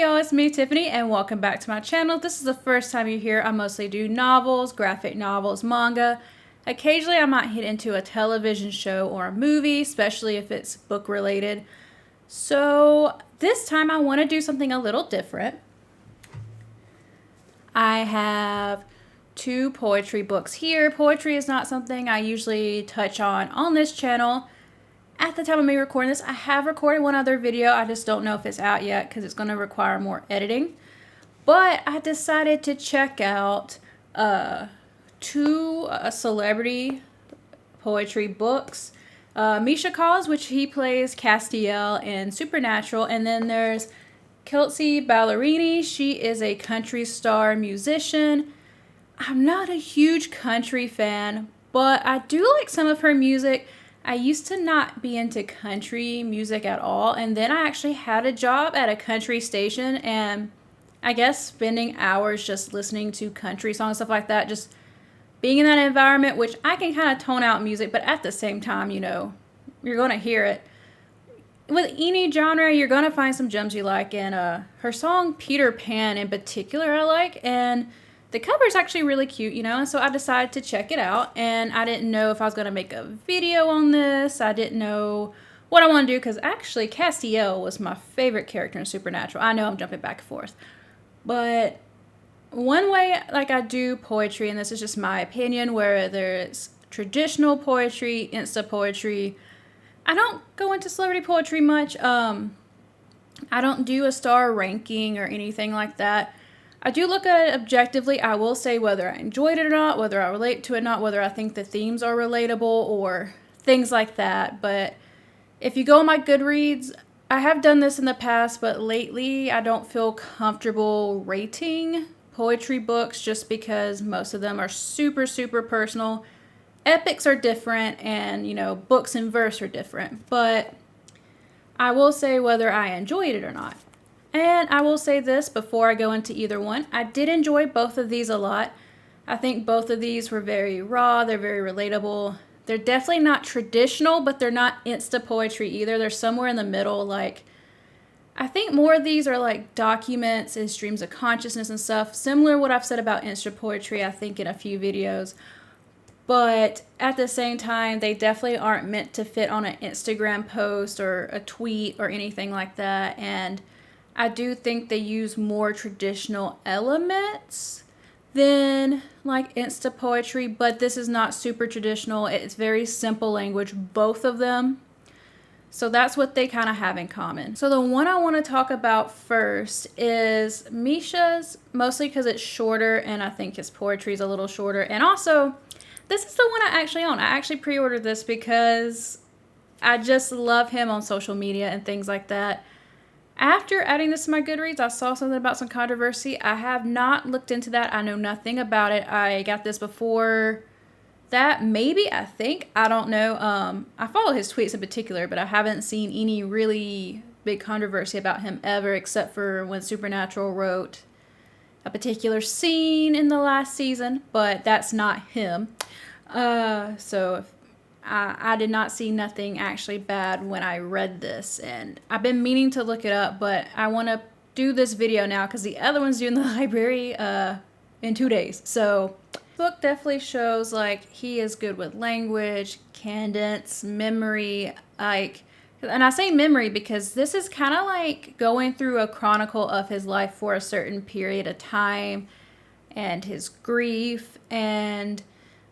Hey y'all, it's me Tiffany and welcome back to my channel. If this is the first time you're here, I mostly do novels, graphic novels, manga. Occasionally I might hit into a television show or a movie, especially if it's book related. So this time I want to do something a little different. I have two poetry books here. Poetry is not something I usually touch on this channel. At the time of me recording this, I have recorded one other video. I just don't know if it's out yet because it's going to require more editing. But I decided to check out two celebrity poetry books. Misha, which he plays Castiel in Supernatural. And then there's Kelsea Ballerini. She is a country star musician. I'm not a huge country fan, but I do like some of her music. I used to not be into country music at all, and then I actually had a job at a country station, and I guess spending hours just listening to country songs, stuff like that, just being in that environment, which I can kind of tone out music, but at the same time, you know, you're going to hear it. With any genre, you're going to find some gems you like, and her song Peter Pan in particular I like, and the cover is actually really cute, you know, and so I decided to check it out, and I didn't know if I was going to make a video on this. I didn't know what I want to do, because actually Castiel was my favorite character in Supernatural. I know I'm jumping back and forth, but one way, like, I do poetry, and this is just my opinion, where there's traditional poetry, insta poetry. I don't go into celebrity poetry much. I don't do a star ranking or anything like that. I do look at it objectively. I will say whether I enjoyed it or not, whether I relate to it or not, whether I think the themes are relatable or things like that. But if you go on my Goodreads, I have done this in the past, but lately I don't feel comfortable rating poetry books just because most of them are super, super personal. Epics are different, and, you know, books in verse are different. But I will say whether I enjoyed it or not. And I will say this before I go into either one. I did enjoy both of these a lot. I think both of these were very raw. They're very relatable. They're definitely not traditional, but they're not insta poetry either. They're somewhere in the middle. Like, I think more of these are like documents and streams of consciousness and stuff. Similar to what I've said about insta poetry, I think, in a few videos. But at the same time, they definitely aren't meant to fit on an Instagram post or a tweet or anything like that. And I do think they use more traditional elements than like insta poetry, but this is not super traditional. It's very simple language, both of them. So that's what they kind of have in common. So the one I want to talk about first is Misha's, mostly because it's shorter and I think his poetry is a little shorter. And also, this is the one I actually own. I actually pre-ordered this because I just love him on social media and things like that. After adding this to my Goodreads, I saw something about some controversy. I have not looked into that. I know nothing about it. I got this before that, maybe, I think. I don't know. I follow his tweets in particular, but I haven't seen any really big controversy about him ever, except for when Supernatural wrote a particular scene in the last season, but that's not him. So I did not see nothing actually bad when I read this, and I've been meaning to look it up, but I want to do this video now because the other one's due in the library in 2 days. So the book definitely shows like he is good with language, cadence, memory, like, and I say memory because this is kind of like going through a chronicle of his life for a certain period of time and his grief and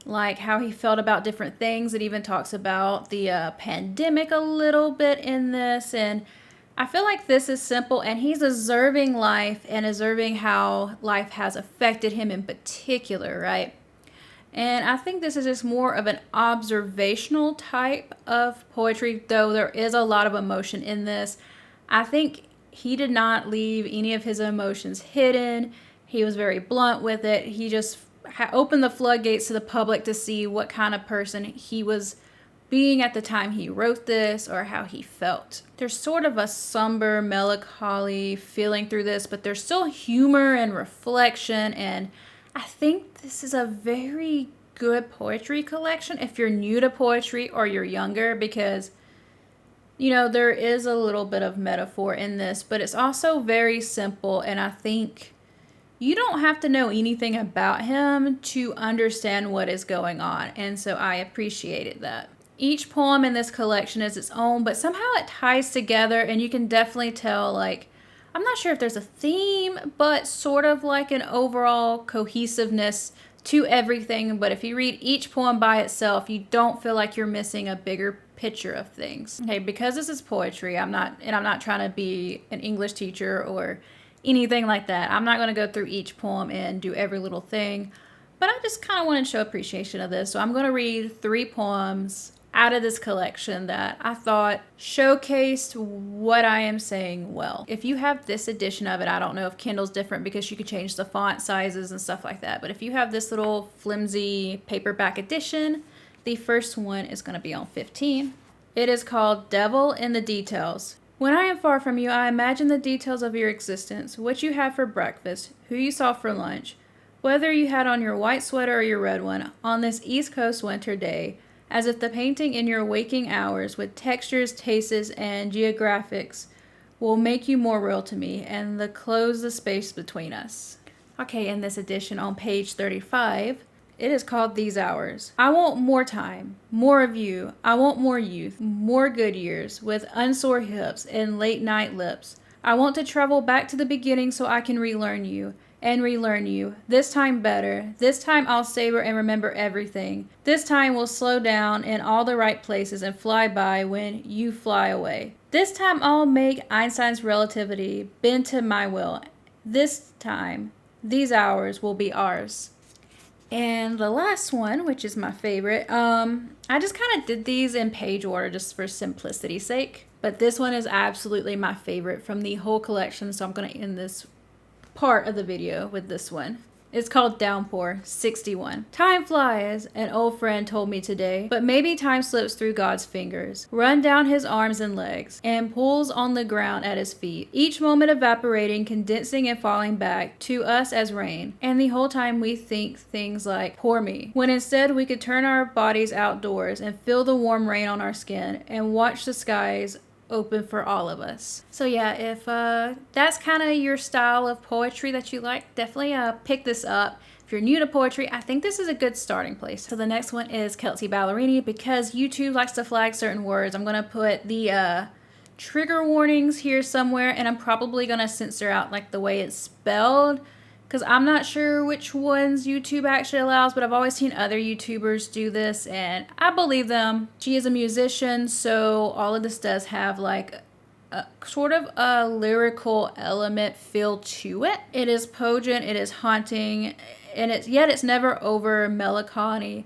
like how he felt about different things. It even talks about the pandemic a little bit in this. And I feel like this is simple, and he's observing life and observing how life has affected him in particular, right? And I think this is just more of an observational type of poetry, though there is a lot of emotion in this. I think he did not leave any of his emotions hidden. He was very blunt with it. He just opened the floodgates to the public to see what kind of person he was being at the time he wrote this or how he felt. There's sort of a somber, melancholy feeling through this, but there's still humor and reflection, and I think this is a very good poetry collection if you're new to poetry or you're younger, because You know, there is a little bit of metaphor in this, but it's also very simple, and I think you don't have to know anything about him to understand what is going on, and so I appreciated that. Each poem in this collection is its own, but somehow it ties together, and you can definitely tell, like, I'm not sure if there's a theme, but sort of like an overall cohesiveness to everything. But if you read each poem by itself, you don't feel like you're missing a bigger picture of things. Okay, because this is poetry, I'm not trying to be an English teacher or anything like that. I'm not going to go through each poem and do every little thing, but I just kind of want to show appreciation of this. So I'm going to read 3 poems out of this collection that I thought showcased what I am saying well. If you have this edition of it, I don't know if Kindle's different because you could change the font sizes and stuff like that, but if you have this little flimsy paperback edition, the first one is going to be on 15. It is called Devil in the Details. When I am far from you, I imagine the details of your existence, what you had for breakfast, who you saw for lunch, whether you had on your white sweater or your red one, on this East Coast winter day, as if the painting in your waking hours with textures, tastes, and geographics will make you more real to me and close the space between us. Okay, in this edition on page 35, it is called These Hours. I want more time, more of you. I want more youth, more good years with unsore hips and late night lips. I want to travel back to the beginning so I can relearn you. And relearn you. This time better. This time I'll savor and remember everything. This time will slow down in all the right places and fly by when you fly away. This time I'll make Einstein's relativity bend to my will. This time, these hours will be ours. And the last one, which is my favorite, I just kind of did these in page order just for simplicity's sake. But this one is absolutely my favorite from the whole collection, so I'm going to end this part of the video with this one. It's called Downpour 61. Time flies, an old friend told me today, but maybe time slips through God's fingers, run down his arms and legs, and pulls on the ground at his feet, each moment evaporating, condensing, and falling back to us as rain. And the whole time we think things like, poor me, when instead we could turn our bodies outdoors and feel the warm rain on our skin and watch the skies open for all of us. So yeah, if that's kind of your style of poetry that you like, definitely pick this up. If you're new to poetry, I think this is a good starting place. So the next one is Kelsea Ballerini. Because YouTube likes to flag certain words, I'm going to put the trigger warnings here somewhere, and I'm probably going to censor out like the way it's spelled, because I'm not sure which ones YouTube actually allows, but I've always seen other YouTubers do this, and I believe them. She is a musician, so all of this does have like a sort of a lyrical element feel to it. It is poignant, it is haunting, and it's never over melancholy.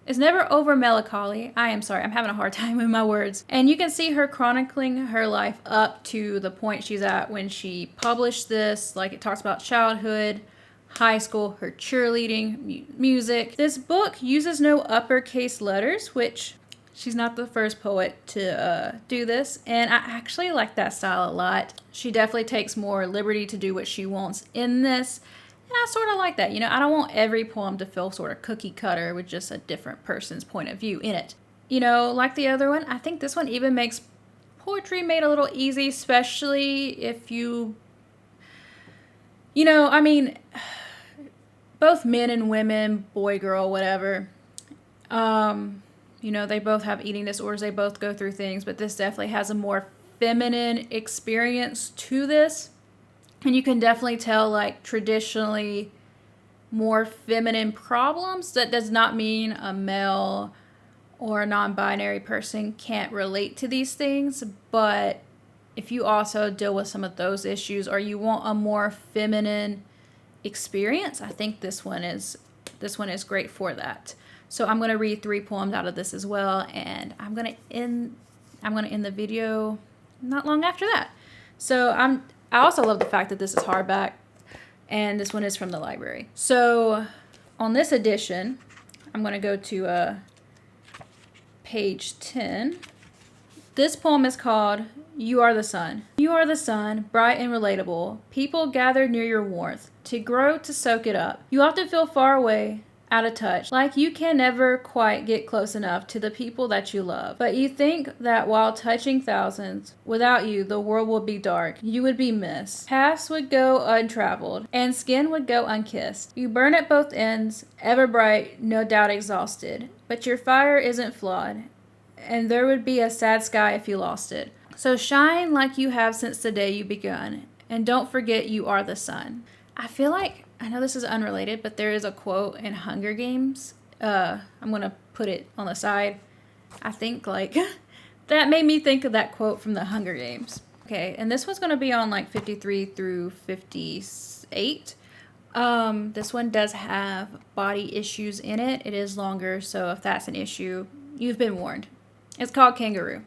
It's never over melancholy. I am sorry, I'm having a hard time with my words. And you can see her chronicling her life up to the point she's at when she published this. Like, it talks about childhood, high school, her cheerleading, music. This book uses no uppercase letters, which she's not the first poet to do this. And I actually like that style a lot. She definitely takes more liberty to do what she wants in this. And I sort of like that. You know, I don't want every poem to feel sort of cookie cutter with just a different person's point of view in it. You know, like the other one, I think this one even makes poetry made a little easy, especially if you know, I mean, both men and women, boy, girl, whatever, you know, they both have eating disorders, they both go through things, but this definitely has a more feminine experience to this. And you can definitely tell, like, traditionally more feminine problems. That does not mean a male or a non-binary person can't relate to these things. But if you also deal with some of those issues, or you want a more feminine experience, I think this one is great for that. So I'm going to read 3 poems out of this as well, and I'm going to end the video not long after that. So I also love the fact that this is hardback, and this one is from the library. So on this edition, I'm going to go to page 10. This poem is called You Are the Sun. You are the sun, bright and relatable. People gather near your warmth, to grow, to soak it up. You often feel far away, out of touch, like you can never quite get close enough to the people that you love. But you think that while touching thousands, without you, the world would be dark. You would be missed. Paths would go untraveled, and skin would go unkissed. You burn at both ends, ever bright, no doubt exhausted. But your fire isn't flawed, and there would be a sad sky if you lost it. So shine like you have since the day you begun, and don't forget you are the sun. I feel like, I know this is unrelated, but there is a quote in Hunger Games. I'm going to put it on the side. I think like, that made me think of that quote from the Hunger Games. Okay, and this one's going to be on like 53 through 58. This one does have body issues in it. It is longer, so if that's an issue, you've been warned. It's called Kangaroo.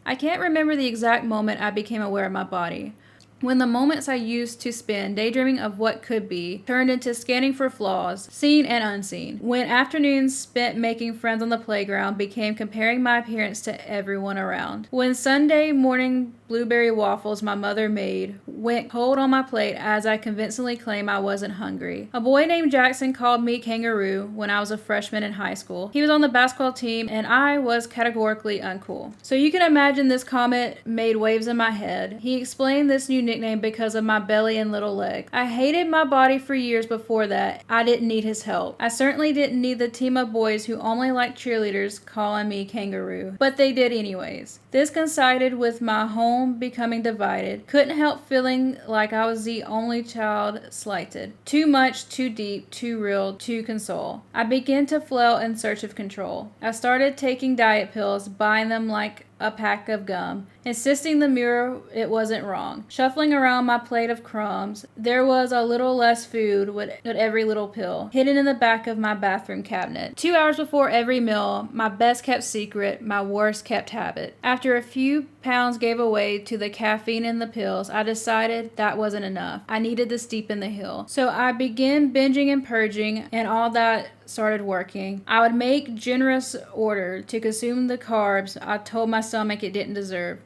I can't remember the exact moment I became aware of my body. When the moments I used to spend daydreaming of what could be turned into scanning for flaws, seen and unseen. When afternoons spent making friends on the playground became comparing my appearance to everyone around. When Sunday morning blueberry waffles my mother made went cold on my plate as I convincingly claimed I wasn't hungry. A boy named Jackson called me Kangaroo when I was a freshman in high school. He was on the basketball team and I was categorically uncool. So you can imagine this comment made waves in my head. He explained this new nickname because of my belly and little leg. I hated my body for years before that. I didn't need his help. I certainly didn't need the team of boys who only liked cheerleaders calling me Kangaroo. But they did anyways. This coincided with my home becoming divided. Couldn't help feeling like I was the only child slighted. Too much, too deep, too real, too console. I began to flail in search of control. I started taking diet pills, buying them like a pack of gum, insisting the mirror it wasn't wrong. Shuffling around my plate of crumbs, there was a little less food with every little pill, hidden in the back of my bathroom cabinet. 2 hours before every meal, my best kept secret, my worst kept habit. After a few pounds gave away to the caffeine in the pills, I decided that wasn't enough. I needed to steepen the hill. So I began binging and purging, and all that started working. I would make generous order to consume the carbs I told my stomach it didn't deserve.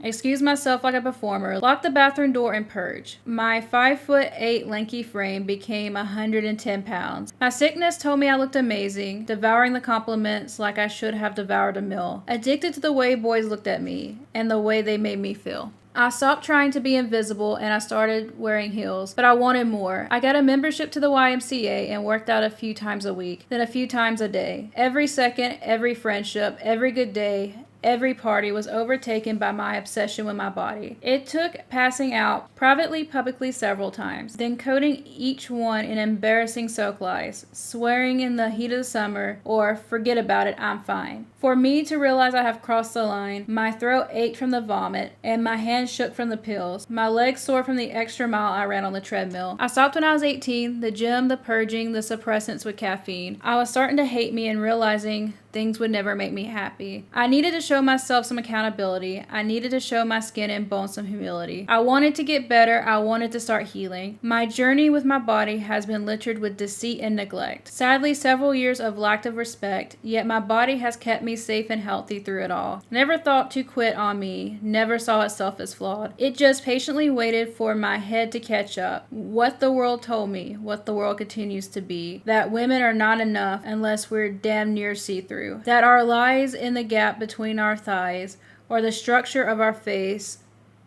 Excuse myself like a performer, lock the bathroom door and purge. My 5'8" lanky frame became 110 pounds. My sickness told me I looked amazing, devouring the compliments like I should have devoured a meal. Addicted to the way boys looked at me and the way they made me feel. I stopped trying to be invisible and I started wearing heels, but I wanted more. I got a membership to the YMCA and worked out a few times a week, then a few times a day. Every second, every friendship, every good day, every party was overtaken by my obsession with my body. It took passing out privately, publicly several times, then coating each one in embarrassing soak lies, swearing in the heat of the summer, or forget about it, I'm fine. For me to realize I have crossed the line, my throat ached from the vomit, and my hands shook from the pills. My legs sore from the extra mile I ran on the treadmill. I stopped when I was 18, the gym, the purging, the suppressants with caffeine. I was starting to hate me and realizing things would never make me happy. I needed to show myself some accountability. I needed to show my skin and bones some humility. I wanted to get better. I wanted to start healing. My journey with my body has been littered with deceit and neglect. Sadly, several years of lack of respect, yet my body has kept me safe and healthy through it all. Never thought to quit on me, never saw itself as flawed. It just patiently waited for my head to catch up. What the world told me, what the world continues to be, that women are not enough unless we're damn near see-through. That our lies in the gap between our thighs, or the structure of our face,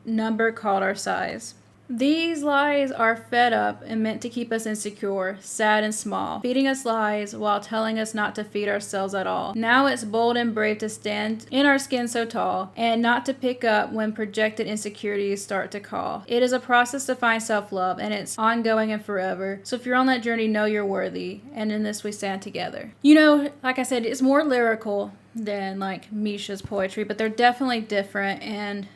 number called our size. These lies are fed up and meant to keep us insecure, sad and small, feeding us lies while telling us not to feed ourselves at all. Now it's bold and brave to stand in our skin so tall, and not to pick up when projected insecurities start to call. It is a process to find self-love, and it's ongoing and forever. So if you're on that journey, know you're worthy, and in this we stand together. You know, like I said, it's more lyrical than like Misha's poetry, but they're definitely different, and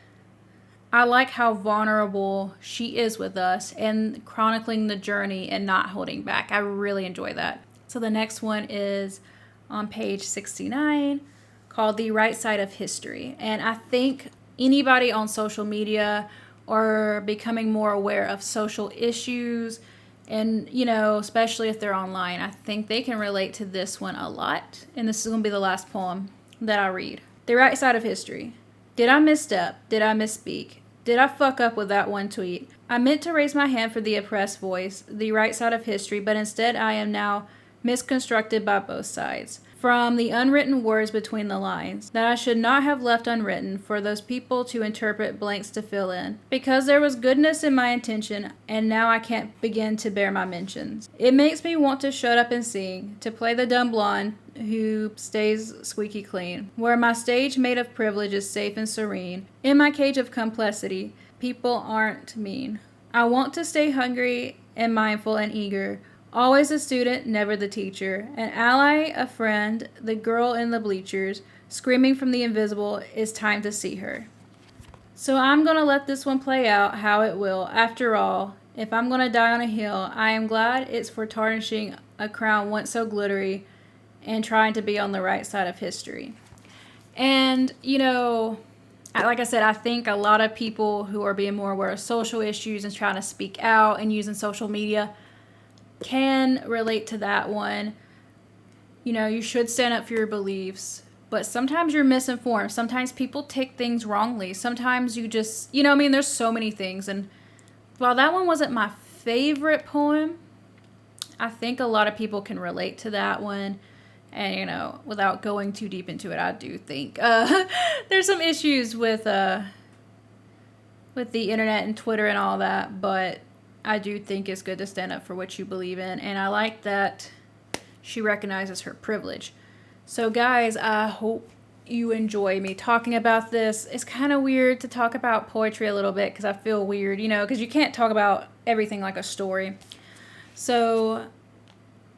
I like how vulnerable she is with us and chronicling the journey and not holding back. I really enjoy that. So the next one is on page 69, called The Right Side of History. And I think anybody on social media or becoming more aware of social issues, and, you know, especially if they're online, I think they can relate to this one a lot. And this is going to be the last poem that I read. The Right Side of History. Did I misstep? Did I misspeak? Did I fuck up with that one tweet? I meant to raise my hand for the oppressed voice, the right side of history, but instead I am now misconstructed by both sides. From the unwritten words between the lines that I should not have left unwritten for those people to interpret blanks to fill in. Because there was goodness in my intention, and now I can't begin to bear my mentions. It makes me want to shut up and sing, to play the dumb blonde who stays squeaky clean. Where my stage made of privilege is safe and serene. In my cage of complexity, people aren't mean. I want to stay hungry and mindful and eager. Always a student, never the teacher. An ally, a friend, the girl in the bleachers, screaming from the invisible, it's time to see her. So I'm going to let this one play out how it will. After all, if I'm going to die on a hill, I am glad it's for tarnishing a crown once so glittery and trying to be on the right side of history. And, like I said, I think a lot of people who are being more aware of social issues and trying to speak out and using social media can relate to that one. You should stand up for your beliefs, but sometimes you're misinformed. Sometimes people take things wrongly. Sometimes you just, there's so many things. And while that one wasn't my favorite poem, I think a lot of people can relate to that one. And, without going too deep into it, I do think there's some issues with the internet and Twitter and all that, but I do think it's good to stand up for what you believe in, and I like that she recognizes her privilege. So guys, I hope you enjoy me talking about this. It's kind of weird to talk about poetry a little bit because I feel weird, because you can't talk about everything like a story. So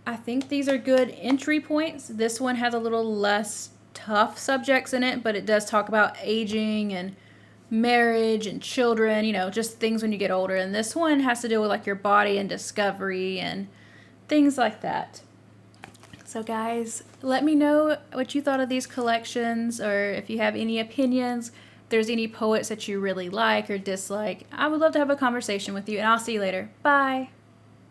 I think these are good entry points. This one has a little less tough subjects in it, but it does talk about aging and marriage and children, just things when you get older. And this one has to do with like your body and discovery and things like that. So guys, let me know what you thought of these collections, or if you have any opinions, if there's any poets that you really like or dislike. I would love to have a conversation with you, and I'll see you later. Bye.